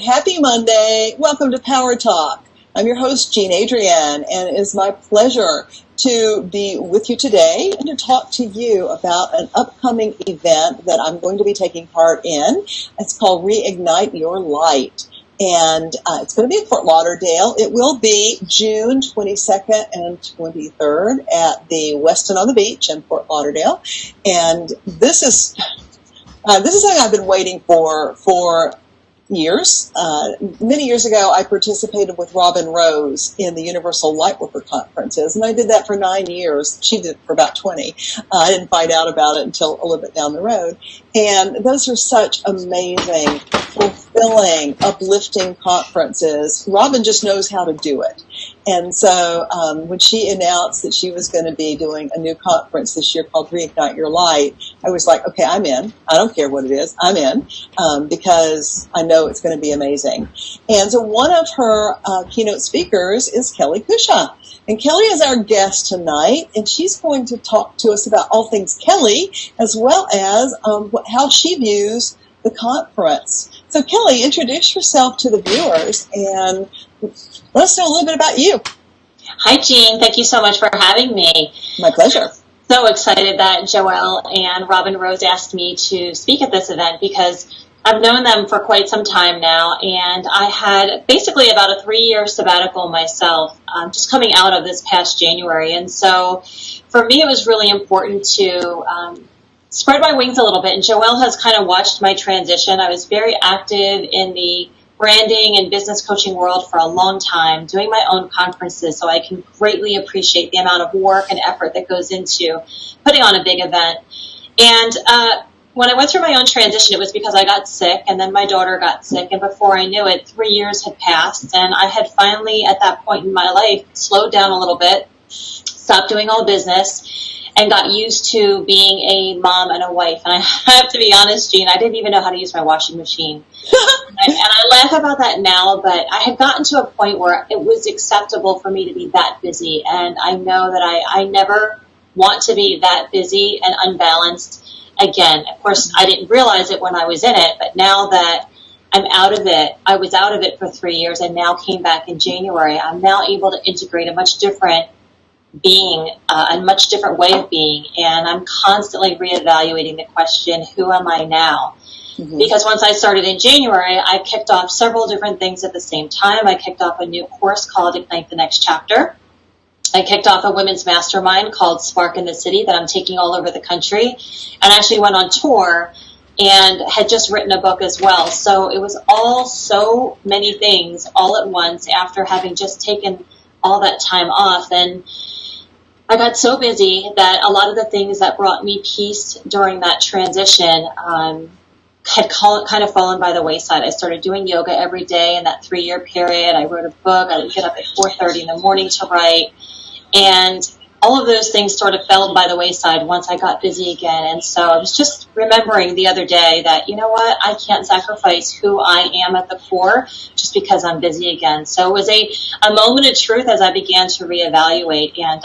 Happy Monday. Welcome to Power Talk. I'm your host, Jean Adrienne, and it is my pleasure to be with you today and to talk to you about an upcoming event that I'm going to be taking part in. It's called Reignite Your Light. And it's going to be in Fort Lauderdale. It will be June 22nd and 23rd at the Westin on the Beach in Fort Lauderdale. And this is something I've been waiting for years. Many years ago, I participated with Robin Rose in the Universal Lightworker Conferences, and I did that for 9 years. She did it for about 20. I didn't find out about it until a little bit down the road. And those are such amazing, fulfilling, uplifting conferences. Robin just knows how to do it. And so when she announced that she was going to be doing a new conference this year called Reignite Your Light, I was like, okay, I'm in. I don't care what it is. I'm in because I know it's going to be amazing. And so one of her keynote speakers is Kellie Kuecha. And Kellie is our guest tonight, and she's going to talk to us about all things Kellie, as well as how she views the conference. So Kellie, introduce yourself to the viewers and let us know a little bit about you. Hi, Jean. Thank you so much for having me. My pleasure. So excited that Joelle and Robin Rose asked me to speak at this event because I've known them for quite some time now, and I had basically about a 3-year sabbatical myself, just coming out of this past January. And so for me, it was really important to spread my wings a little bit. And Joelle has kind of watched my transition. I was very active in the branding and business coaching world for a long time, doing my own conferences, so I can greatly appreciate the amount of work and effort that goes into putting on a big event. And when I went through my own transition, it was because I got sick, and then my daughter got sick, and before I knew it, 3 years had passed, and I had finally, at that point in my life, slowed down a little bit, stopped doing all business, and got used to being a mom and a wife. And I have to be honest, Jean, I didn't even know how to use my washing machine. and I laugh about that now, but I had gotten to a point where it was acceptable for me to be that busy. And I know that I never want to be that busy and unbalanced again. Of course, I didn't realize it when I was in it, but now that I'm out of it, I was out of it for 3 years and now came back in January. I'm now able to integrate a much different being, a much different way of being, and I'm constantly reevaluating the question, who am I now? Mm-hmm. Because once I started in January, I kicked off several different things at the same time. I kicked off a new course called Ignite the Next Chapter. I kicked off a women's mastermind called Spark in the City that I'm taking all over the country, and actually went on tour and had just written a book as well. So it was all so many things all at once after having just taken all that time off. And I got so busy that a lot of the things that brought me peace during that transition had kind of fallen by the wayside. I started doing yoga every day in that 3-year period. I wrote a book. I would get up at 4:30 in the morning to write. And all of those things sort of fell by the wayside once I got busy again. And so I was just remembering the other day that, you know what, I can't sacrifice who I am at the core just because I'm busy again. So it was a moment of truth as I began to reevaluate. And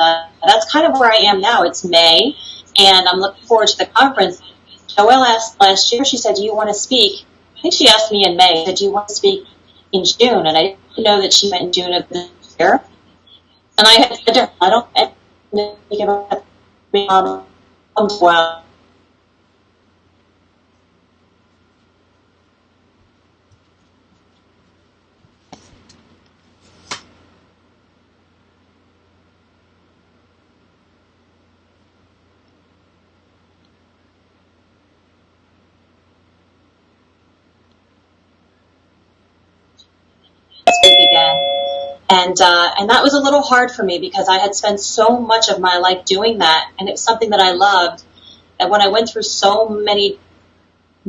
that's kind of where I am now. It's May, and I'm looking forward to the conference. Joelle asked last year, she said, do you want to speak? I think she asked me in May, do you want to speak in June? And I didn't know that she meant June of this year. And I had said to her, I don't think about well. Again. And that was a little hard for me because I had spent so much of my life doing that, and it was something that I loved. And when I went through so many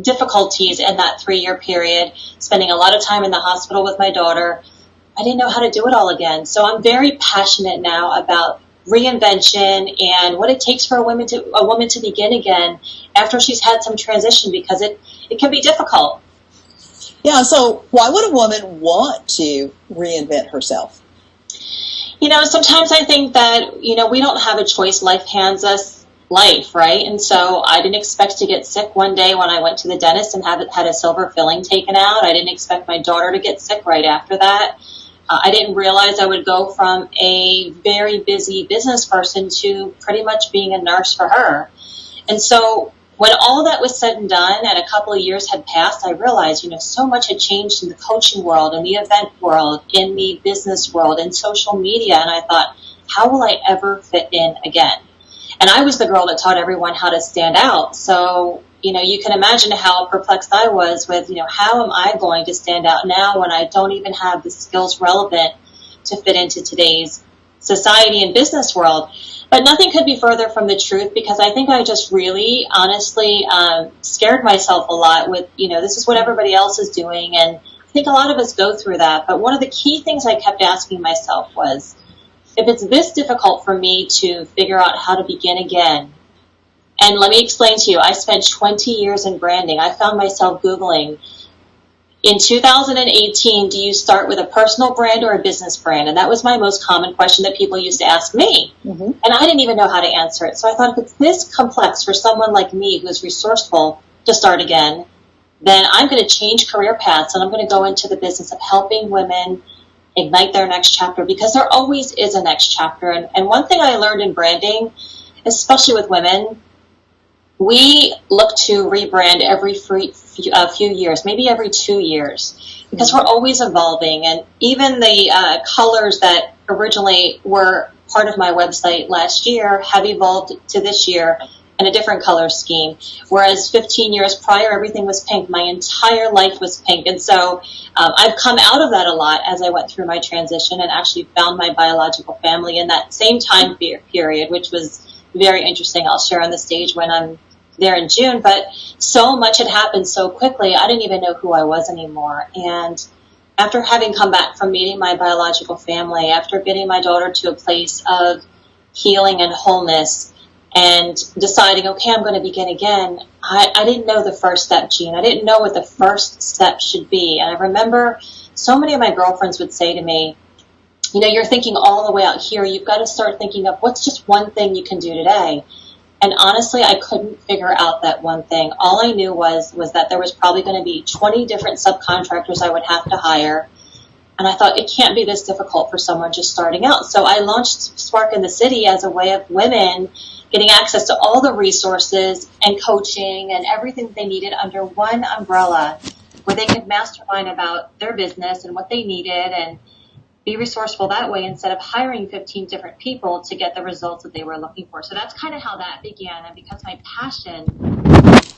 difficulties in that 3-year period, spending a lot of time in the hospital with my daughter, I didn't know how to do it all again. So I'm very passionate now about reinvention and what it takes for a woman to begin again after she's had some transition, because it can be difficult. Yeah, so why would a woman want to reinvent herself? You know, sometimes I think that, we don't have a choice. Life hands us life, right? And so I didn't expect to get sick one day when I went to the dentist and had a silver filling taken out. I didn't expect my daughter to get sick right after that. I didn't realize I would go from a very busy business person to pretty much being a nurse for her. And so when all that was said and done and a couple of years had passed, I realized, so much had changed in the coaching world, in the event world, in the business world, in social media. And I thought, how will I ever fit in again? And I was the girl that taught everyone how to stand out. So, you can imagine how perplexed I was with, how am I going to stand out now when I don't even have the skills relevant to fit into today's society and business world? But nothing could be further from the truth, because I think I just really, honestly, scared myself a lot with, this is what everybody else is doing. And I think a lot of us go through that. But one of the key things I kept asking myself was, if it's this difficult for me to figure out how to begin again, and let me explain to you, I spent 20 years in branding. I found myself Googling, in 2018, do you start with a personal brand or a business brand? And that was my most common question that people used to ask me. Mm-hmm. And I didn't even know how to answer it. So I thought, if it's this complex for someone like me who's resourceful to start again, then I'm going to change career paths, and I'm going to go into the business of helping women ignite their next chapter, because there always is a next chapter. And one thing I learned in branding, especially with women, we look to rebrand every few years, maybe every 2 years, because we're always evolving. And even the colors that originally were part of my website last year have evolved to this year in a different color scheme. Whereas 15 years prior, everything was pink. My entire life was pink. And so I've come out of that a lot as I went through my transition, and actually found my biological family in that same time period, which was very interesting. I'll share on the stage when I'm there in June. But so much had happened so quickly, I didn't even know who I was anymore. And after having come back from meeting my biological family, after getting my daughter to a place of healing and wholeness, and deciding, okay, I'm going to begin again, I didn't know the first step, Jean. I didn't know what the first step should be. And I remember so many of my girlfriends would say to me, you're thinking all the way out here. You've got to start thinking of what's just one thing you can do today. And honestly, I couldn't figure out that one thing. All I knew was that there was probably going to be 20 different subcontractors I would have to hire. And I thought, it can't be this difficult for someone just starting out. So I launched Spark in the City as a way of women getting access to all the resources and coaching and everything they needed under one umbrella, where they could mastermind about their business and what they needed and be resourceful that way, instead of hiring 15 different people to get the results that they were looking for. So that's kind of how that began. And because my passion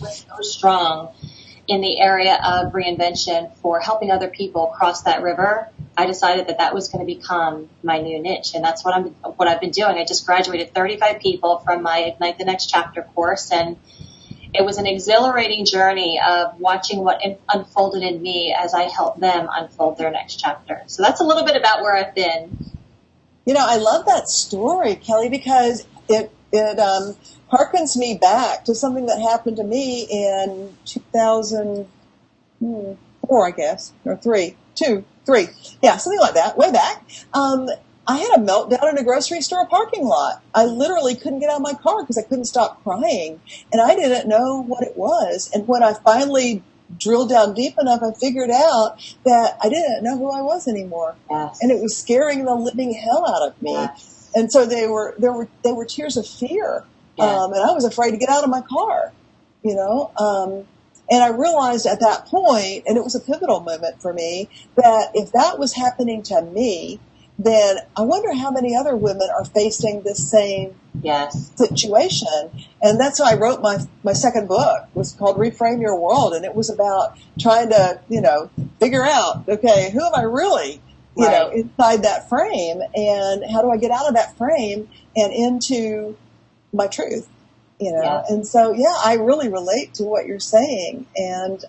was so strong in the area of reinvention for helping other people cross that river, I decided that was going to become my new niche. And that's what I've been doing. I just graduated 35 people from my Ignite the Next Chapter course, and it was an exhilarating journey of watching what unfolded in me as I helped them unfold their next chapter. So that's a little bit about where I've been. I love that story, Kellie, because it harkens me back to something that happened to me in 2004, I guess, or 3. Yeah, something like that, way back. I had a meltdown in a grocery store parking lot. I literally couldn't get out of my car because I couldn't stop crying, and I didn't know what it was. And when I finally drilled down deep enough, I figured out that I didn't know who I was anymore. Yes. And it was scaring the living hell out of me. Yes. And so they were tears of fear. Yes. And I was afraid to get out of my car, and I realized at that point, and it was a pivotal moment for me, that if that was happening to me, then I wonder how many other women are facing this same situation. And that's why I wrote my second book. It was called Reframe Your World. And it was about trying to, figure out, okay, who am I really, inside that frame? And how do I get out of that frame and into my truth? Yes. And so, I really relate to what you're saying. And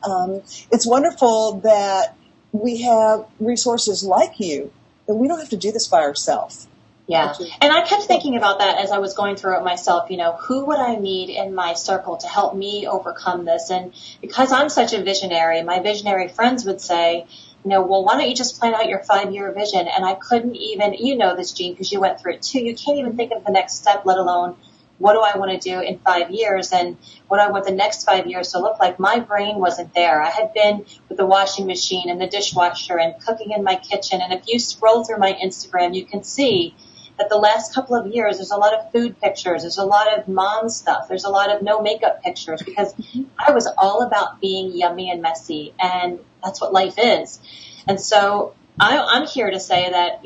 it's wonderful that we have resources like you, that we don't have to do this by ourselves. Yeah. And I kept thinking about that as I was going through it myself. Who would I need in my circle to help me overcome this? And because I'm such a visionary, my visionary friends would say, well, why don't you just plan out your 5-year vision? And I couldn't even, this, Jean, because you went through it too. You can't even think of the next step, let alone what do I want to do in 5 years and what I want the next 5 years to look like, my brain wasn't there. I had been with the washing machine and the dishwasher and cooking in my kitchen. And if you scroll through my Instagram, you can see that the last couple of years, there's a lot of food pictures. There's a lot of mom stuff. There's a lot of no makeup pictures because I was all about being yummy and messy. And that's what life is. And so I'm here to say that,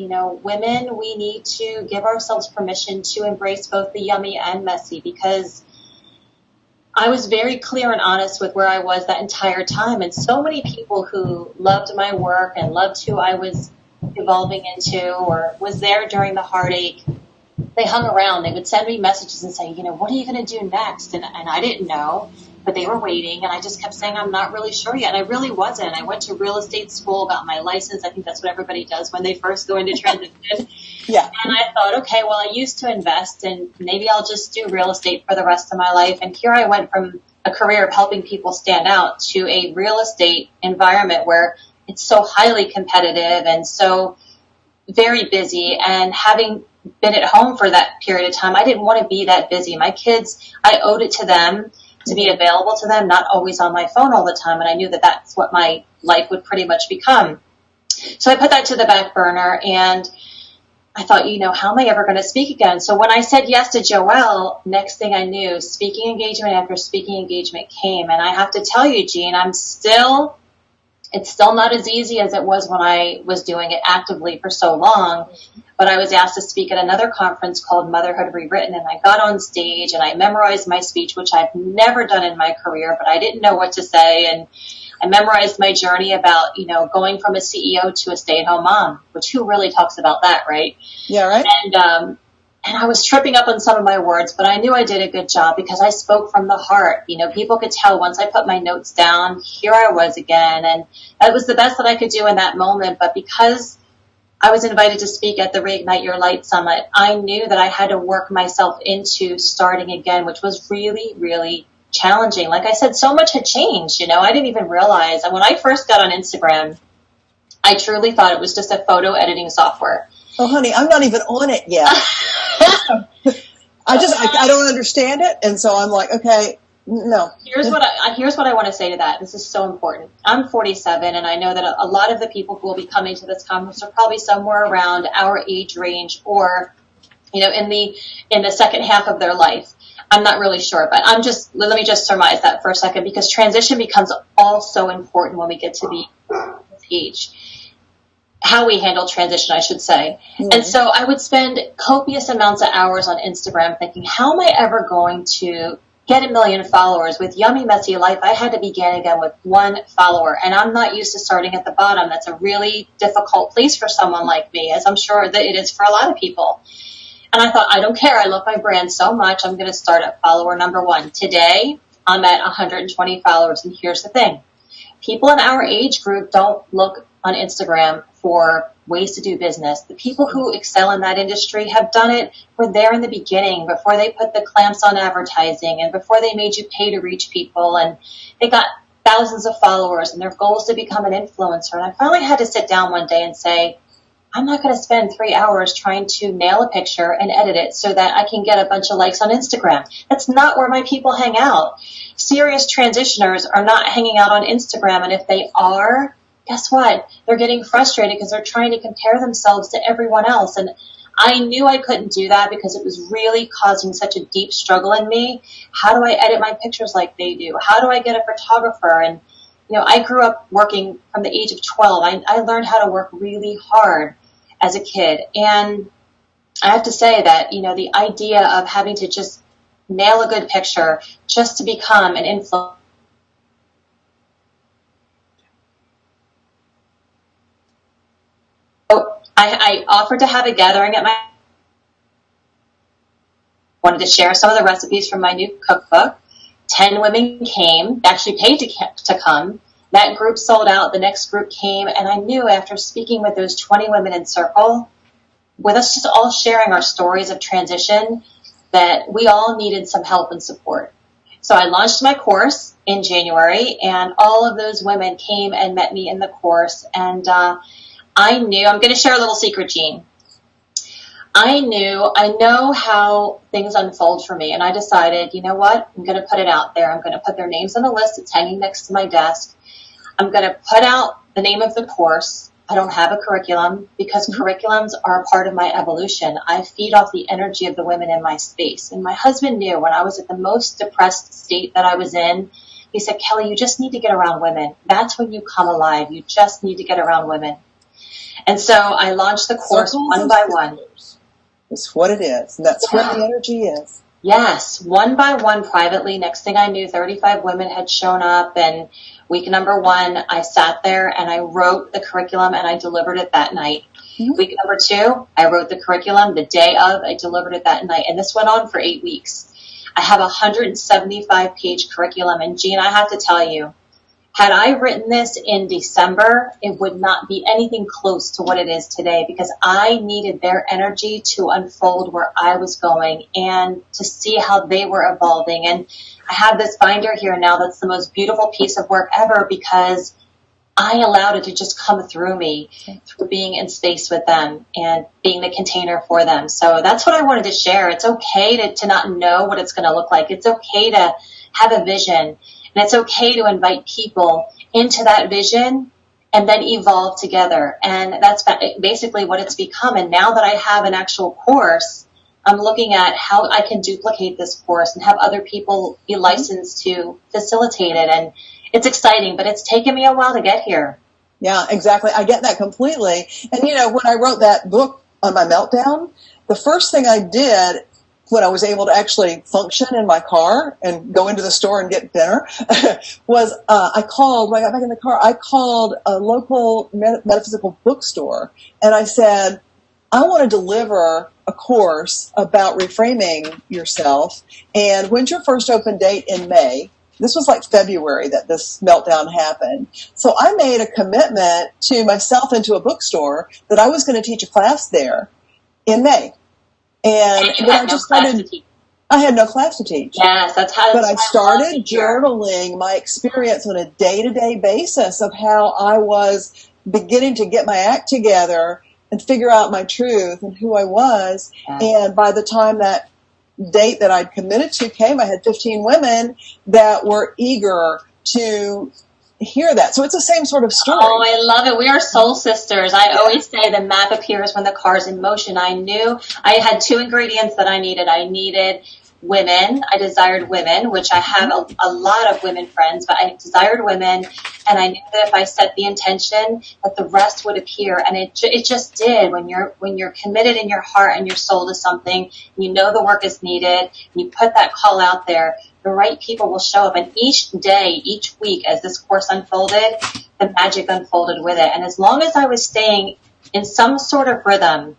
women, we need to give ourselves permission to embrace both the yummy and messy, because I was very clear and honest with where I was that entire time. And so many people who loved my work and loved who I was evolving into or was there during the heartache, they hung around. They would send me messages and say, what are you going to do next? And I didn't know, but they were waiting. And I just kept saying, I'm not really sure yet. And I really wasn't. I went to real estate school, got my license. I think that's what everybody does when they first go into transition. Yeah. And I thought, okay, well, I used to invest and maybe I'll just do real estate for the rest of my life. And here I went from a career of helping people stand out to a real estate environment where it's so highly competitive and so very busy. And having been at home for that period of time, I didn't want to be that busy. My kids, I owed it to them to be available to them, not always on my phone all the time. And I knew that that's what my life would pretty much become. So I put that to the back burner and I thought, how am I ever going to speak again? So when I said yes to Joelle, next thing I knew, speaking engagement after speaking engagement came. And I have to tell you, Jean, it's still not as easy as it was when I was doing it actively for so long. But I was asked to speak at another conference called Motherhood Rewritten, and I got on stage and I memorized my speech, which I've never done in my career, but I didn't know what to say. And I memorized my journey about, going from a CEO to a stay-at-home mom, which who really talks about that, right? Yeah, right. And I was tripping up on some of my words, but I knew I did a good job because I spoke from the heart. People could tell once I put my notes down, here I was again. And that was the best that I could do in that moment. But because I was invited to speak at the Reignite Your Light Summit, I knew that I had to work myself into starting again, which was really, really challenging. Like I said, so much had changed. I didn't even realize. And when I first got on Instagram, I truly thought it was just a photo editing software. Oh, honey, I'm not even on it yet. I don't understand it. And so I'm like, okay, no. Here's what I want to say to that. This is so important. I'm 47, and I know that a lot of the people who will be coming to this conference are probably somewhere around our age range or, in the second half of their life. I'm not really sure, but let me just surmise that for a second, because transition becomes all so important when we get to this age. How we handle transition, I should say. Mm-hmm. And so I would spend copious amounts of hours on Instagram thinking, how am I ever going to get 1 million followers? With Yummy Messy Life, I had to begin again with 1 follower. And I'm not used to starting at the bottom. That's a really difficult place for someone like me, as I'm sure that it is for a lot of people. And I thought, I don't care. I love my brand so much. I'm going to start at follower number 1. Today, I'm at 120 followers. And here's the thing. People in our age group don't look on Instagram for ways to do business. The people who excel in that industry have done it. Were there in the beginning before they put the clamps on advertising and before they made you pay to reach people. And they got thousands of followers and their goal is to become an influencer. And I finally had to sit down one day and say, I'm not going to spend 3 hours trying to nail a picture and edit it so that I can get a bunch of likes on Instagram. That's not where my people hang out. Serious transitioners are not hanging out on Instagram. And if they are, guess what? They're getting frustrated because they're trying to compare themselves to everyone else. And I knew I couldn't do that because it was really causing such a deep struggle in me. How do I edit my pictures like they do? How do I get a photographer? And, I grew up working from the age of 12. I learned how to work really hard as a kid. And I have to say that, the idea of having to just nail a good picture just to become an influencer. I offered to have a gathering at wanted to share some of the recipes from my new cookbook. 10 women came, actually paid to come. That group sold out. The next group came, and I knew after speaking with those 20 women in circle, with us just all sharing our stories of transition, that we all needed some help and support. So I launched my course in January, and all of those women came and met me in the course. And I knew, I'm going to share a little secret, Jean. I know how things unfold for me. And I decided, you know what? I'm going to put it out there. I'm going to put their names on the list. It's hanging next to my desk. I'm going to put out the name of the course. I don't have a curriculum because curriculums are a part of my evolution. I feed off the energy of the women in my space. And my husband knew when I was at the most depressed state that I was in, he said, Kelly, you just need to get around women. That's when you come alive. You just need to get around women. And so I launched the course one by one. It's what it is. And that's where the energy is. Yes, one by one privately. Next thing I knew, 35 women had shown up. And week number 1, I sat there and I wrote the curriculum and I delivered it that night. Mm-hmm. Week number 2, I wrote the curriculum the day of. I delivered it that night. And this went on for 8 weeks. I have a 175-page curriculum. And Jean, I have to tell you, had I written this in December, it would not be anything close to what it is today because I needed their energy to unfold where I was going and to see how they were evolving. And I have this binder here now that's the most beautiful piece of work ever because I allowed it to just come through me through being in space with them and being the container for them. So that's what I wanted to share. It's okay to not know what it's going to look like. It's okay to have a vision. And it's okay to invite people into that vision and then evolve together. And that's basically what it's become. And now that I have an actual course, I'm looking at how I can duplicate this course and have other people be licensed to facilitate it. And it's exciting, but it's taken me a while to get here. Yeah, exactly. I get that completely. And, when I wrote that book on my meltdown, the first thing I did when I was able to actually function in my car and go into the store and get dinner was I called, when I got back in the car, I called a local metaphysical bookstore and I said, I want to deliver a course about reframing yourself. And when's your first open date in May? This was like February that this meltdown happened. So I made a commitment to myself and to a bookstore that I was going to teach a class there in May. And then I just started, I had no class to teach. Yes, that's how. But I started journaling my experience on a day-to-day basis of how I was beginning to get my act together and figure out my truth and who I was. Yes. And by the time that date that I'd committed to came, I had 15 women that were eager to hear that. So it's the same sort of story. Oh, I love it. We are soul sisters. I always say the map appears when the car's in motion. I knew I had 2 ingredients that I needed. I needed women. I desired women, which I have a lot of women friends, but I desired women. And I knew that if I set the intention that the rest would appear. And it just did. When you're committed in your heart and your soul to something, you know the work is needed, you put that call out there, the right people will show up. And each day, each week, as this course unfolded, the magic unfolded with it. And as long as I was staying in some sort of rhythm,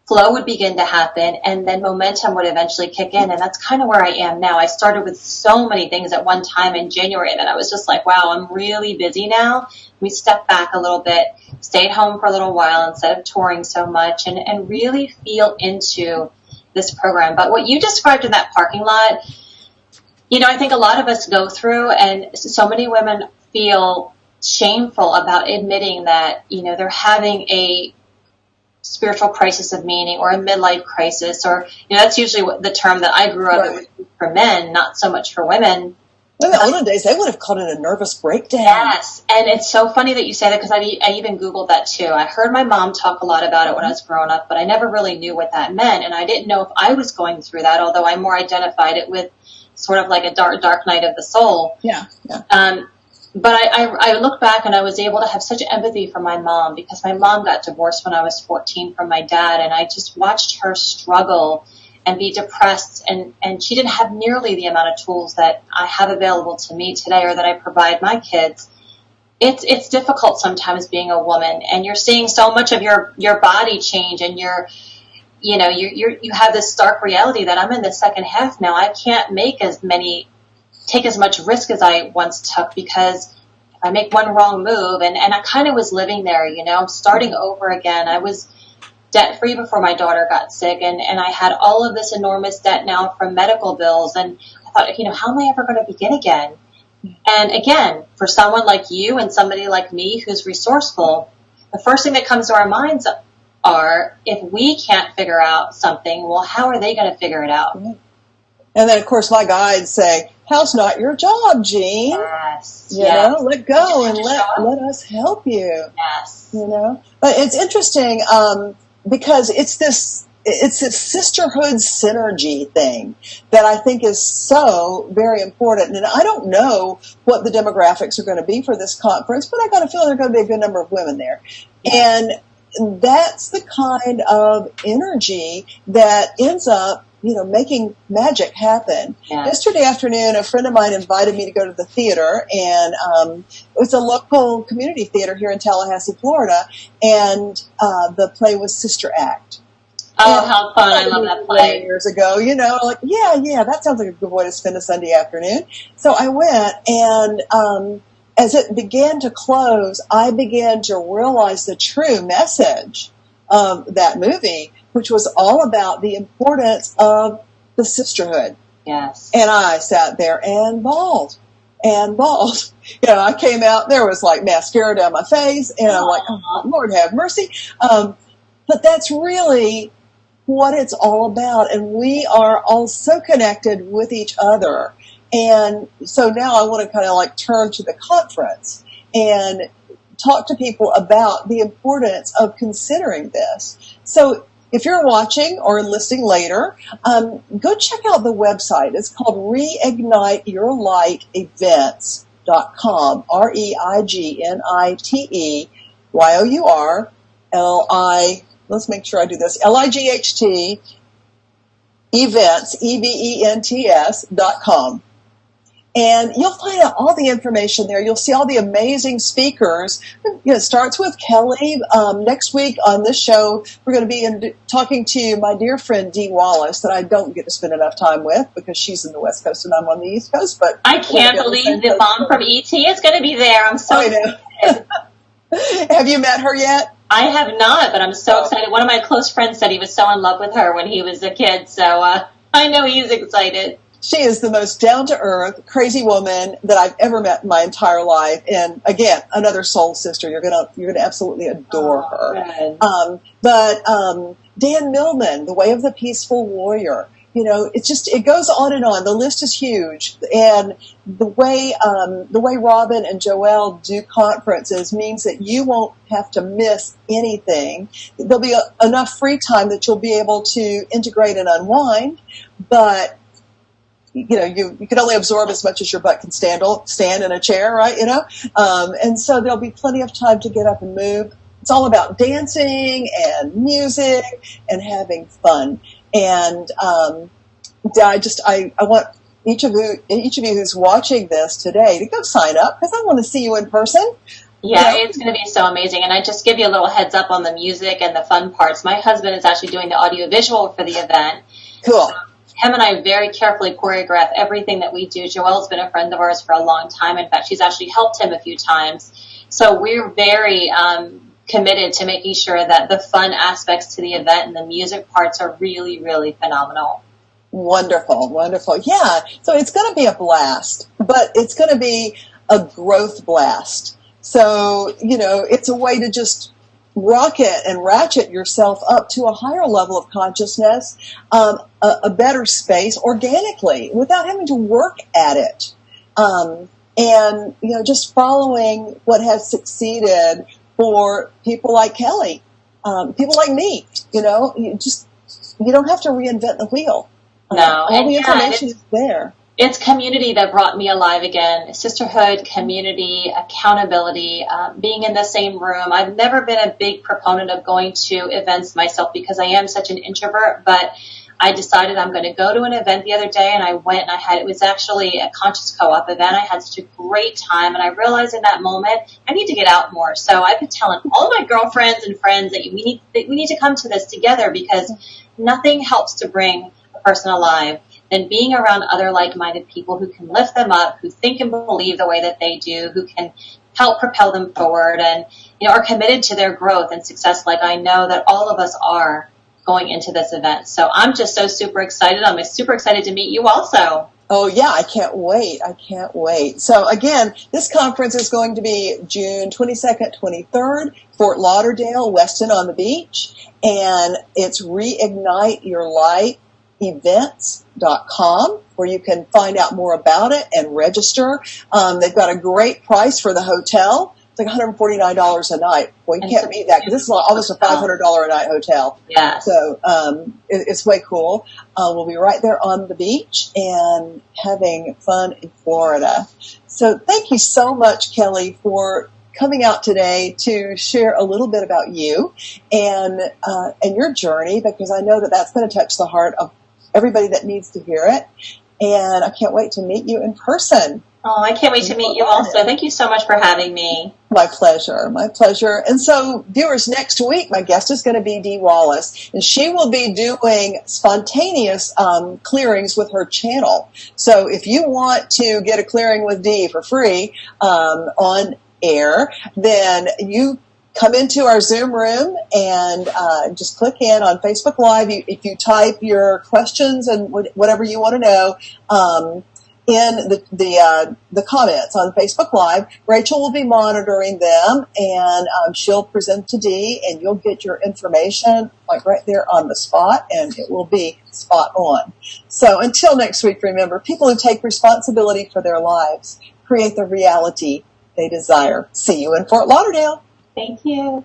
flow would begin to happen, and then momentum would eventually kick in. And that's kind of where I am now. I started with so many things at one time in January that I was just like, wow, I'm really busy now. We stepped back a little bit, stayed home for a little while instead of touring so much, and really feel into this program. But what you described in that parking lot, I think a lot of us go through, and so many women feel shameful about admitting that, they're having a spiritual crisis of meaning or a midlife crisis, or, that's usually the term that I grew up with for men, not so much for women. In the olden days, they would have called it a nervous breakdown. Yes, and it's so funny that you say that because I even Googled that too. I heard my mom talk a lot about it when I was growing up, but I never really knew what that meant, and I didn't know if I was going through that, although I more identified it with sort of like a dark night of the soul. Yeah. But I look back and I was able to have such empathy for my mom because my mom got divorced when I was 14 from my dad, and I just watched her struggle and be depressed, and she didn't have nearly the amount of tools that I have available to me today or that I provide my kids. It's difficult sometimes being a woman, and you're seeing so much of your body change, and you have this stark reality that I'm in the second half now. I can't take as much risk as I once took because if I make one wrong move, and I kind of was living there, I'm starting over again. I was debt free before my daughter got sick, and I had all of this enormous debt now from medical bills, and I thought, how am I ever going to begin again? And again, for someone like you and somebody like me who's resourceful, the first thing that comes to our minds are, if we can't figure out something, well, how are they going to figure it out? And then, of course, my guides say, "How's not your job, Jean? Yes. You know, let go and let us help you." Yes. You know, but it's interesting because it's this sisterhood synergy thing that I think is so very important. And I don't know what the demographics are going to be for this conference, but I got a feeling there's going to be a good number of women there. And that's the kind of energy that ends up, making magic happen. Yeah. Yesterday afternoon, a friend of mine invited me to go to the theater, and it's a local community theater here in Tallahassee, Florida, and the play was Sister Act. Oh, how fun. I love that play. Years ago, yeah, that sounds like a good way to spend a Sunday afternoon. So I went, and as it began to close, I began to realize the true message of that movie, which was all about the importance of the sisterhood. Yes. And I sat there and bawled. I came out, there was like mascara down my face, and I'm like, oh, Lord have mercy. But that's really what it's all about. And we are all so connected with each other. And so now I want to kind of like turn to the conference and talk to people about the importance of considering this. So if you're watching or listening later, go check out the website. It's called reigniteyourlightevents.com, REIGNITEYOURLI. Let's make sure I do this. LIGHT events, EVENTS.com. And you'll find out all the information there. You'll see all the amazing speakers. It starts with Kellie. Next week on this show, we're going to be talking to my dear friend Dee Wallace that I don't get to spend enough time with because she's in the West Coast and I'm on the East Coast. But I can't believe the mom from ET is going to be there. I'm so excited. Have you met her yet? I have not, but I'm so excited. One of my close friends said he was so in love with her when he was a kid, so I know he's excited. She is the most down-to-earth, crazy woman that I've ever met in my entire life. And again, another soul sister. You're gonna absolutely adore her. But Dan Millman, The Way of the Peaceful Warrior. It goes on and on. The list is huge, and the way Robin and Joelle do conferences means that you won't have to miss anything. There'll be enough free time that you'll be able to integrate and unwind, but you can only absorb as much as your butt can stand in a chair, right? And so there'll be plenty of time to get up and move. It's all about dancing and music and having fun. And I want each of you who's watching this today to go sign up because I want to see you in person. Yeah, it's going to be so amazing. And I just give you a little heads up on the music and the fun parts. My husband is actually doing the audio visual for the event. Cool. Him and I very carefully choreograph everything that we do. Joelle's been a friend of ours for a long time. In fact, she's actually helped him a few times. So we're very committed to making sure that the fun aspects to the event and the music parts are really, really phenomenal. Wonderful, wonderful. Yeah, so it's going to be a blast, but it's going to be a growth blast. So, it's a way to just rocket and ratchet yourself up to a higher level of consciousness, a better space organically without having to work at it. And, just following what has succeeded for people like Kellie, people like me, you don't have to reinvent the wheel. No. All the information is there. It's community that brought me alive again. Sisterhood, community, accountability, being in the same room. I've never been a big proponent of going to events myself because I am such an introvert, but I decided I'm going to go to an event the other day, and I went and it was actually a conscious co-op event. I had such a great time, and I realized in that moment I need to get out more. So I've been telling all my girlfriends and friends that we need to come to this together because nothing helps to bring a person alive than being around other like-minded people who can lift them up, who think and believe the way that they do, who can help propel them forward and are committed to their growth and success like I know that all of us are going into this event. So I'm just so super excited. I'm super excited to meet you also. Oh, yeah, I can't wait. I can't wait. So, again, this conference is going to be June 22nd, 23rd, Fort Lauderdale, Weston on the Beach. And it's Reignite Your Life events.com, where you can find out more about it and register. They've got a great price for the hotel. It's like $149 a night. Well, you can't beat that because this is almost a $500 a night hotel. Yeah. So it's way cool. We'll be right there on the beach and having fun in Florida. So thank you so much, Kellie, for coming out today to share a little bit about you and your journey, because I know that that's going to touch the heart of everybody that needs to hear it. And I can't wait to meet you in person. Oh, I can't wait to meet you also. Thank you so much for having me. My pleasure. My pleasure. And so, viewers, next week, my guest is going to be Dee Wallace, and she will be doing spontaneous clearings with her channel. So if you want to get a clearing with Dee for free on air, then you come into our Zoom room and just click in on Facebook Live. If you type your questions and whatever you want to know in the comments on Facebook Live, Rachel will be monitoring them, and she'll present to Dee, and you'll get your information like right there on the spot, and it will be spot on. So until next week, remember, people who take responsibility for their lives create the reality they desire. See you in Fort Lauderdale. Thank you.